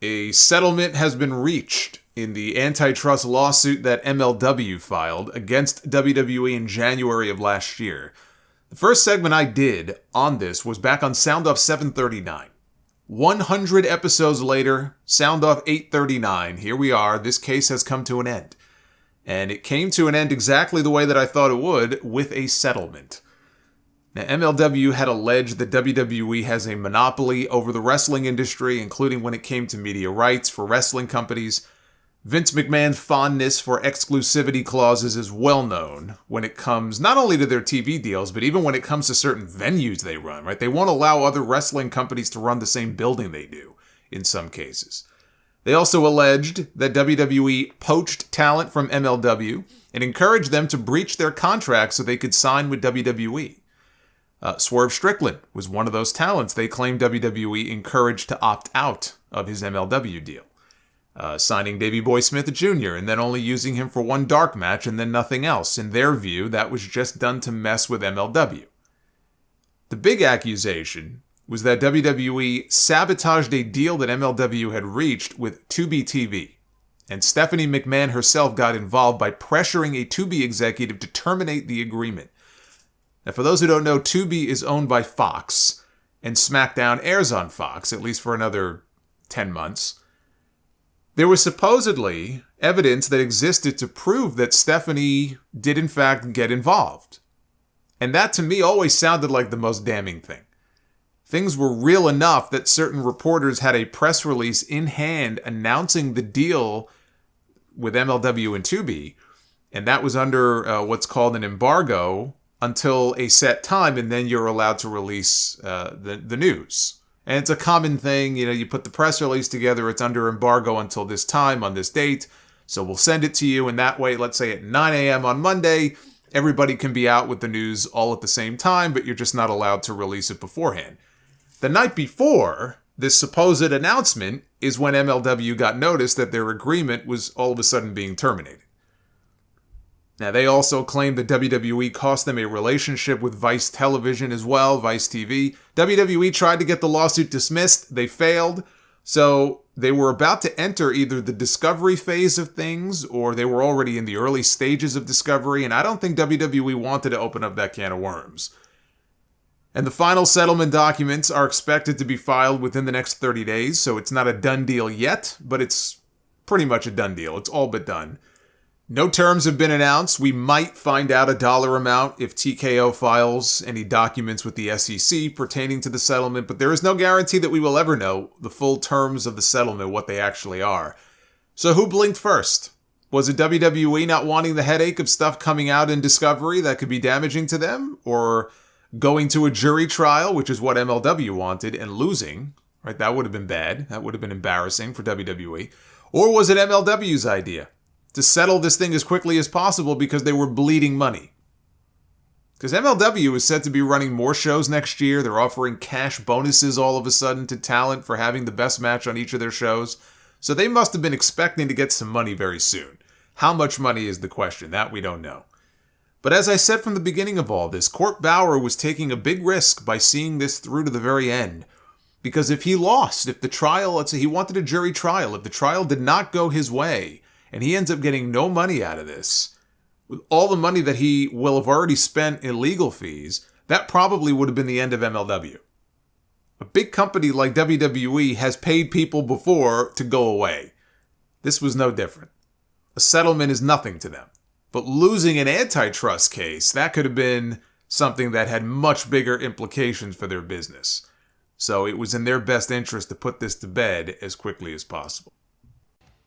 A settlement has been reached in the antitrust lawsuit that MLW filed against WWE in January of last year. The first segment I did on this was back on Sound Off 739. 100 episodes later, Sound Off 839, here we are, this case has come to an end. And it came to an end exactly the way that I thought it would, with a settlement. Now, MLW had alleged that WWE has a monopoly over the wrestling industry, including when it came to media rights for wrestling companies. Vince McMahon's fondness for exclusivity clauses is well known when it comes not only to their TV deals, but even when it comes to certain venues they run, right? They won't allow other wrestling companies to run the same building they do, in some cases. They also alleged that WWE poached talent from MLW and encouraged them to breach their contract so they could sign with WWE. Swerve Strickland was one of those talents they claimed WWE encouraged to opt out of his MLW deal. Signing Davey Boy Smith Jr. and then only using him for one dark match and then nothing else. In their view, that was just done to mess with MLW. The big accusation was that WWE sabotaged a deal that MLW had reached with Tubi TV. And Stephanie McMahon herself got involved by pressuring a Tubi executive to terminate the agreement. Now, for those who don't know, Tubi is owned by Fox, and SmackDown airs on Fox, at least for another 10 months. There was supposedly evidence that existed to prove that Stephanie did in fact get involved. And that to me always sounded like the most damning thing. Things were real enough that certain reporters had a press release in hand announcing the deal with MLW and Tubi, and that was under what's called an embargo until a set time, and then you're allowed to release the news. And it's a common thing, you put the press release together, it's under embargo until this time on this date, so we'll send it to you, and that way, let's say at 9 a.m. on Monday, everybody can be out with the news all at the same time, but you're just not allowed to release it beforehand. The night before this supposed announcement is when MLW got notice that their agreement was all of a sudden being terminated. Now, they also claimed that WWE cost them a relationship with Vice Television as well, Vice TV. WWE tried to get the lawsuit dismissed. They failed. So they were about to enter either the discovery phase of things or they were already in the early stages of discovery. And I don't think WWE wanted to open up that can of worms. And the final settlement documents are expected to be filed within the next 30 days. So it's not a done deal yet, but it's pretty much a done deal. It's all but done. No terms have been announced. We might find out a dollar amount if TKO files any documents with the SEC pertaining to the settlement, but there is no guarantee that we will ever know the full terms of the settlement, what they actually are. So who blinked first? Was it WWE not wanting the headache of stuff coming out in Discovery that could be damaging to them? Or going to a jury trial, which is what MLW wanted, and losing? Right? That would have been bad. That would have been embarrassing for WWE. Or was it MLW's idea to settle this thing as quickly as possible because they were bleeding money? Because MLW is said to be running more shows next year. They're offering cash bonuses all of a sudden to talent for having the best match on each of their shows. So they must have been expecting to get some money very soon. How much money is the question? That we don't know. But as I said from the beginning of all this, Court Bauer was taking a big risk by seeing this through to the very end. Because if he lost, if the trial, let's say he wanted a jury trial, if the trial did not go his way, and he ends up getting no money out of this, with all the money that he will have already spent in legal fees, that probably would have been the end of MLW. A big company like WWE has paid people before to go away. This was no different. A settlement is nothing to them. But losing an antitrust case, that could have been something that had much bigger implications for their business. So it was in their best interest to put this to bed as quickly as possible.